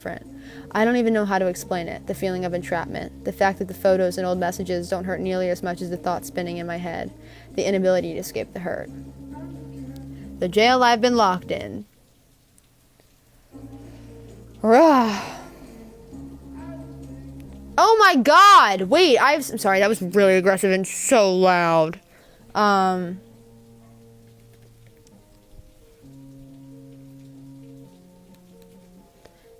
different. I don't even know how to explain it, the feeling of entrapment, the fact that the photos and old messages don't hurt nearly as much as the thoughts spinning in my head, the inability to escape the hurt. The jail I've been locked in. Rah. Oh my god! Wait, I'm sorry, that was really aggressive and so loud.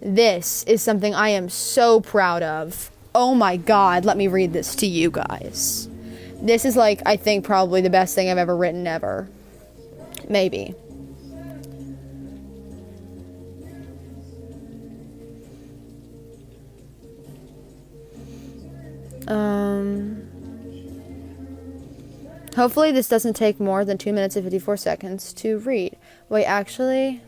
This is something I am so proud of. Oh my god, let me read this to you guys. This is like, I think, probably the best thing I've ever written ever. Maybe. Hopefully this doesn't take more than 2 minutes and 54 seconds to read. Wait, actually...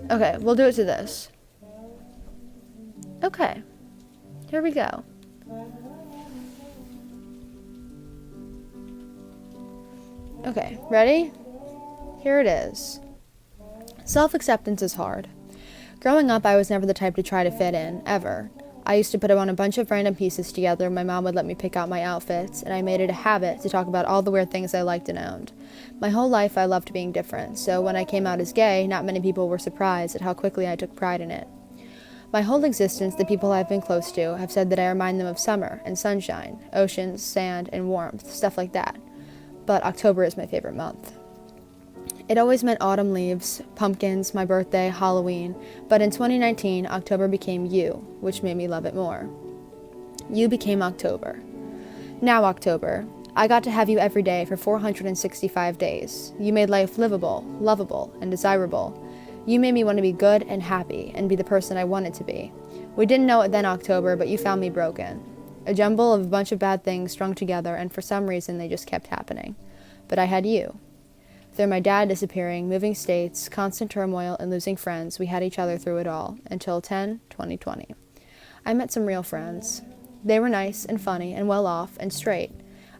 Okay, we'll do it to this. Okay, here we go. Okay, ready? Here it is. Self-acceptance is hard. Growing up, I was never the type to try to fit in, ever. I used to put on a bunch of random pieces together. My mom would let me pick out my outfits, and I made it a habit to talk about all the weird things I liked and owned. My whole life, I loved being different, so when I came out as gay, not many people were surprised at how quickly I took pride in it. My whole existence, the people I've been close to have said that I remind them of summer and sunshine, oceans, sand, and warmth, stuff like that. But October is my favorite month. It always meant autumn leaves, pumpkins, my birthday, Halloween, but in 2019, October became you, which made me love it more. You became October. Now October, I got to have you every day for 465 days. You made life livable, lovable, and desirable. You made me want to be good and happy and be the person I wanted to be. We didn't know it then, October, but you found me broken. A jumble of a bunch of bad things strung together, and for some reason they just kept happening. But I had you. Through my dad disappearing, moving states, constant turmoil, and losing friends, we had each other through it all, until 10/20/20. I met some real friends. They were nice and funny and well off and straight.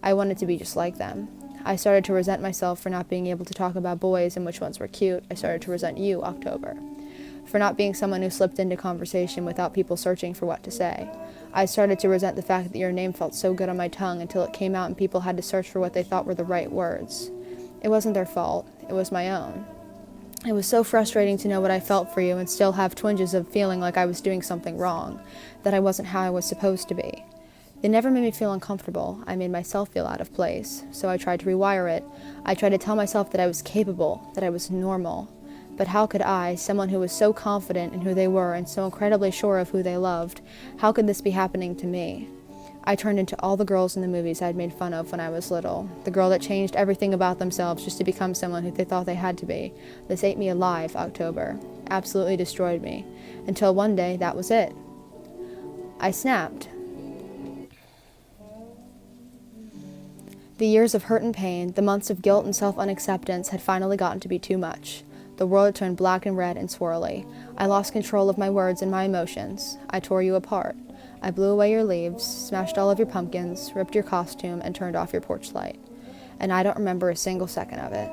I wanted to be just like them. I started to resent myself for not being able to talk about boys and which ones were cute. I started to resent you, October, for not being someone who slipped into conversation without people searching for what to say. I started to resent the fact that your name felt so good on my tongue until it came out and people had to search for what they thought were the right words. It wasn't their fault. It was my own. It was so frustrating to know what I felt for you and still have twinges of feeling like I was doing something wrong, that I wasn't how I was supposed to be. They never made me feel uncomfortable. I made myself feel out of place, so I tried to rewire it. I tried to tell myself that I was capable, that I was normal. But how could I, someone who was so confident in who they were and so incredibly sure of who they loved, how could this be happening to me? I turned into all the girls in the movies I'd made fun of when I was little. The girl that changed everything about themselves just to become someone who they thought they had to be. This ate me alive, October. Absolutely destroyed me. Until one day, that was it. I snapped. The years of hurt and pain, the months of guilt and self-unacceptance had finally gotten to be too much. The world turned black and red and swirly. I lost control of my words and my emotions. I tore you apart. I blew away your leaves, smashed all of your pumpkins, ripped your costume, and turned off your porch light. And I don't remember a single second of it.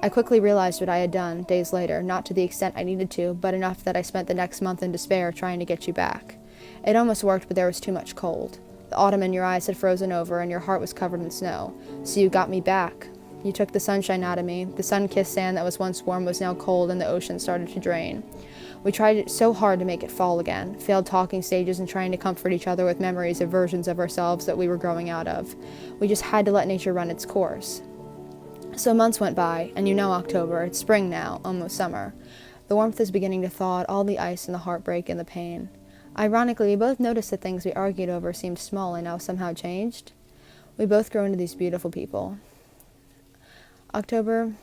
I quickly realized what I had done, days later, not to the extent I needed to, but enough that I spent the next month in despair trying to get you back. It almost worked, but there was too much cold. The autumn in your eyes had frozen over, and your heart was covered in snow. So you got me back. You took the sunshine out of me. The sun-kissed sand that was once warm was now cold, and the ocean started to drain. We tried so hard to make it fall again, failed talking stages and trying to comfort each other with memories of versions of ourselves that we were growing out of. We just had to let nature run its course. So months went by, and you know October, it's spring now, almost summer. The warmth is beginning to thaw out all the ice and the heartbreak and the pain. Ironically, we both noticed that things we argued over seemed small and now somehow changed. We both grew into these beautiful people. October,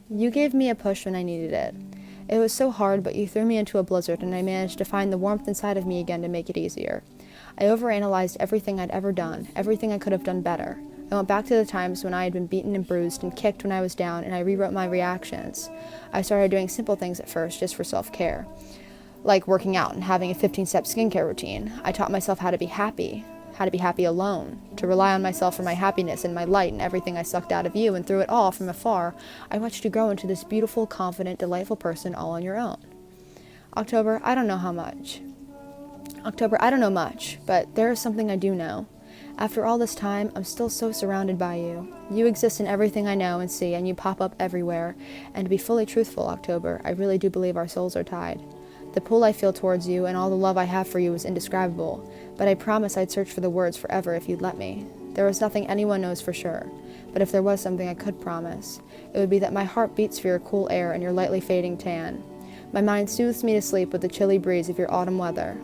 you gave me a push when I needed it. It was so hard, but you threw me into a blizzard, and I managed to find the warmth inside of me again to make it easier. I overanalyzed everything I'd ever done, everything I could have done better. I went back to the times when I had been beaten and bruised and kicked when I was down, and I rewrote my reactions. I started doing simple things at first, just for self-care. like working out and having a 15-step skincare routine. I taught myself how to be happy alone, to rely on myself for my happiness and my light and everything I sucked out of you, and through it all, from afar, I watched you grow into this beautiful, confident, delightful person all on your own. October, I don't know much, but there is something I do know. After all this time, I'm still so surrounded by you. You exist in everything I know and see, and you pop up everywhere. And to be fully truthful, October, I really do believe our souls are tied. The pull I feel towards you and all the love I have for you is indescribable, but I promise I'd search for the words forever if you'd let me. There is nothing anyone knows for sure, but if there was something I could promise, it would be that my heart beats for your cool air and your lightly fading tan. My mind soothes me to sleep with the chilly breeze of your autumn weather.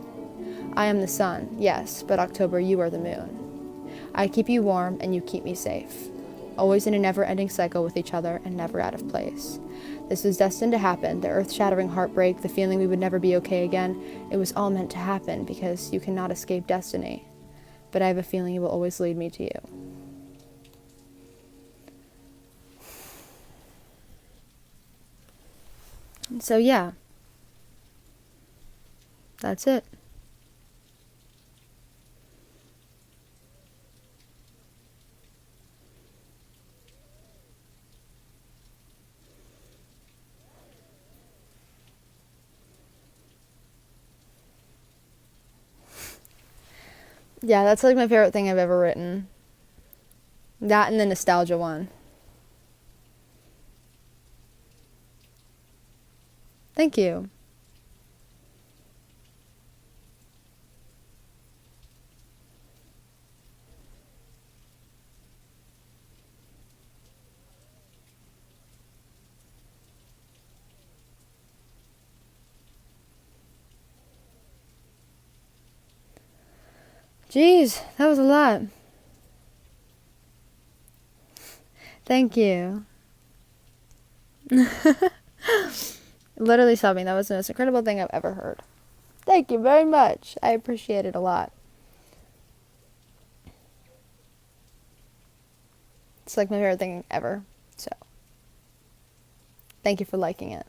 I am the sun, yes, but October, you are the moon. I keep you warm and you keep me safe, always in a never-ending cycle with each other and never out of place. This was destined to happen, the earth-shattering heartbreak, the feeling we would never be okay again. It was all meant to happen because you cannot escape destiny. But I have a feeling it will always lead me to you. So yeah, that's it. Yeah, that's like my favorite thing I've ever written. That and the nostalgia one. Thank you. Jeez, that was a lot. Thank you. Literally sobbing. That was the most incredible thing I've ever heard. Thank you very much. I appreciate it a lot. It's like my favorite thing ever. So, thank you for liking it.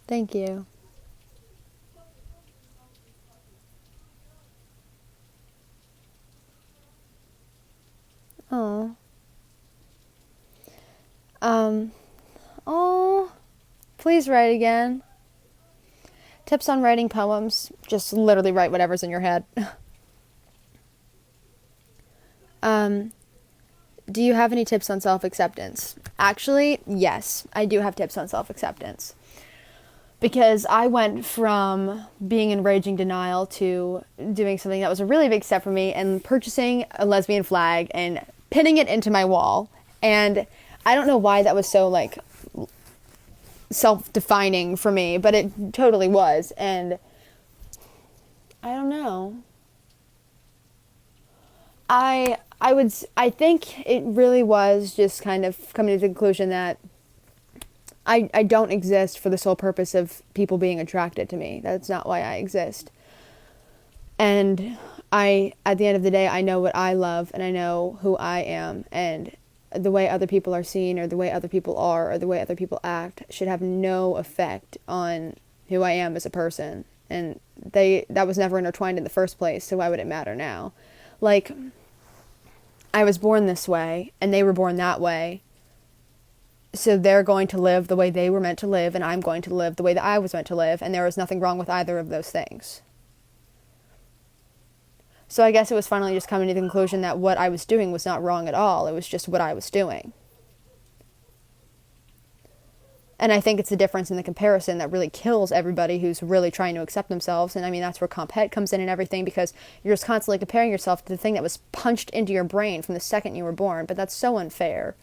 Thank you. Oh. Um. Oh. Please write again. Tips on writing poems. Just literally write whatever's in your head. Do you have any tips on self-acceptance? Actually, yes, I do have tips on self-acceptance. Because I went from being in raging denial to doing something that was a really big step for me and purchasing a lesbian flag and pinning it into my wall. And I don't know why that was so, like, self-defining for me, but it totally was. And I don't know. I think it really was just kind of coming to the conclusion that I don't exist for the sole purpose of people being attracted to me. That's not why I exist. And at the end of the day, I know what I love and I know who I am, and the way other people are seen or the way other people are or the way other people act should have no effect on who I am as a person. And that was never intertwined in the first place, so why would it matter now? Like, I was born this way and they were born that way. So they're going to live the way they were meant to live, and I'm going to live the way that I was meant to live, and there was nothing wrong with either of those things. So I guess it was finally just coming to the conclusion that what I was doing was not wrong at all. It was just what I was doing. And I think it's the difference in the comparison that really kills everybody who's really trying to accept themselves. And I mean, that's where comp het comes in and everything, because you're just constantly comparing yourself to the thing that was punched into your brain from the second you were born. But that's so unfair.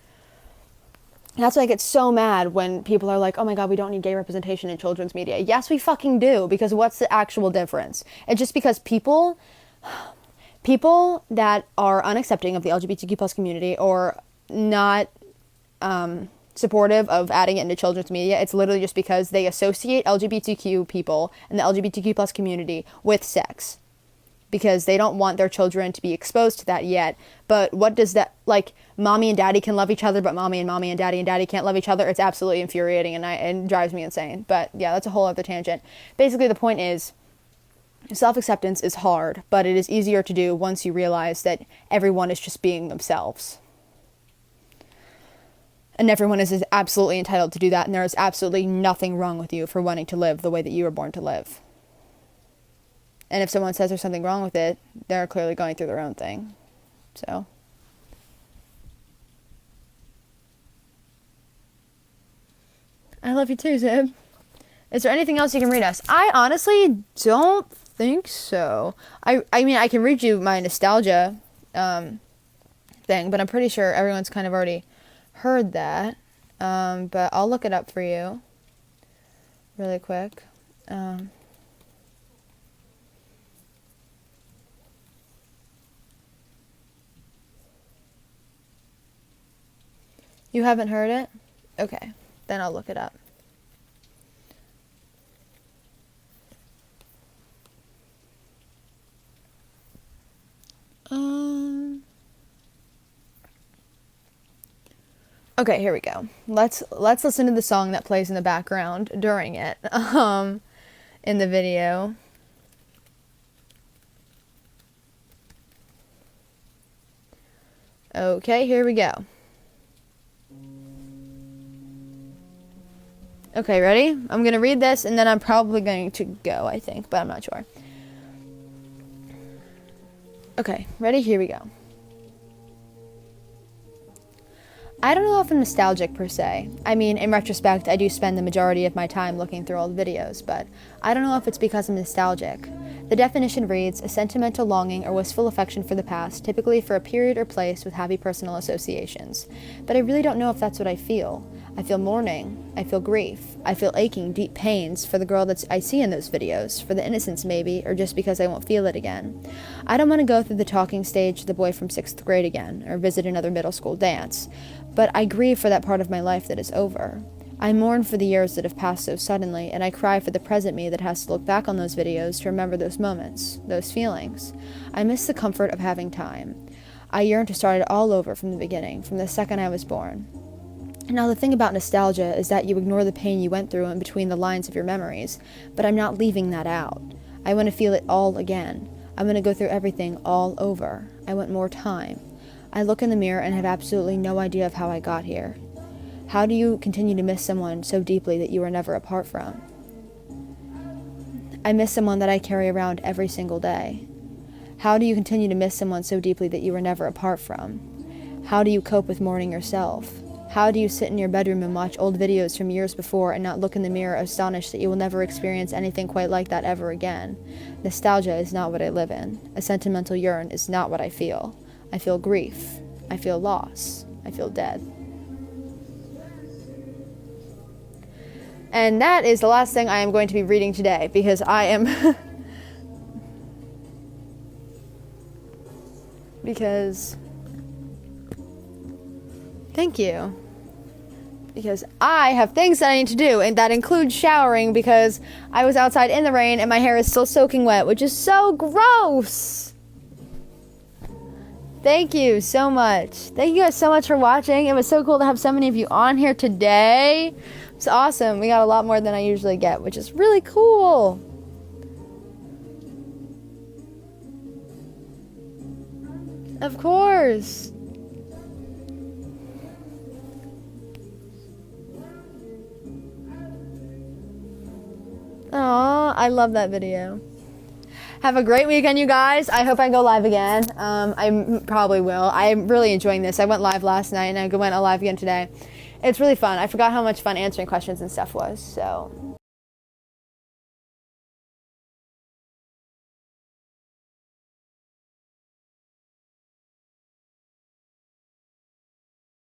That's why I get so mad when people are like, oh my God, we don't need gay representation in children's media. Yes, we fucking do, because what's the actual difference? It's just because people that are unaccepting of the LGBTQ plus community or not supportive of adding it into children's media. It's literally just because they associate LGBTQ people and the LGBTQ plus community with sex, because they don't want their children to be exposed to that yet. But what does that, like, mommy and daddy can love each other, but mommy and daddy can't love each other? It's absolutely infuriating and drives me insane. But yeah, that's a whole other tangent. Basically, the point is, self-acceptance is hard, but it is easier to do once you realize that everyone is just being themselves. And everyone is absolutely entitled to do that, and there is absolutely nothing wrong with you for wanting to live the way that you were born to live. And if someone says there's something wrong with it, they're clearly going through their own thing. So. I love you too, Zib. Is there anything else you can read us? I honestly don't think so. I mean, I can read you my nostalgia thing, but I'm pretty sure everyone's kind of already heard that. But I'll look it up for you really quick. You haven't heard it? Okay, then I'll look it up. Okay, here we go. Let's listen to the song that plays in the background during it, in the video. Okay, here we go. Okay, ready? I'm going to read this, and then I'm probably going to go, I think, but I'm not sure. Okay, ready? Here we go. I don't know if I'm nostalgic per se. I mean, in retrospect, I do spend the majority of my time looking through old videos, but I don't know if it's because I'm nostalgic. The definition reads, a sentimental longing or wistful affection for the past, typically for a period or place with happy personal associations. But I really don't know if that's what I feel. I feel mourning. I feel grief. I feel aching, deep pains for the girl that I see in those videos, for the innocence maybe, or just because I won't feel it again. I don't want to go through the talking stage to the boy from 6th grade again, or visit another middle school dance. But I grieve for that part of my life that is over. I mourn for the years that have passed so suddenly, and I cry for the present me that has to look back on those videos to remember those moments, those feelings. I miss the comfort of having time. I yearn to start it all over from the beginning, from the second I was born. Now, the thing about nostalgia is that you ignore the pain you went through in between the lines of your memories, but I'm not leaving that out. I want to feel it all again. I want to go through everything all over. I want more time. I look in the mirror and have absolutely no idea of how I got here. How do you continue to miss someone so deeply that you are never apart from? I miss someone that I carry around every single day. How do you continue to miss someone so deeply that you are never apart from? How do you cope with mourning yourself? How do you sit in your bedroom and watch old videos from years before and not look in the mirror astonished that you will never experience anything quite like that ever again? Nostalgia is not what I live in. A sentimental yearn is not what I feel. I feel grief. I feel loss. I feel dead. And that is the last thing I am going to be reading today, because I am... Thank you. Because I have things that I need to do, and that includes showering, because I was outside in the rain and my hair is still soaking wet, which is so gross. Thank you so much. Thank you guys so much for watching. It was so cool to have so many of you on here today. It's awesome. We got a lot more than I usually get, which is really cool. Of course. Aw, I love that video. Have a great weekend, you guys. I hope I go live again. I probably will. I'm really enjoying this. I went live last night and I went live again today. It's really fun. I forgot how much fun answering questions and stuff was. So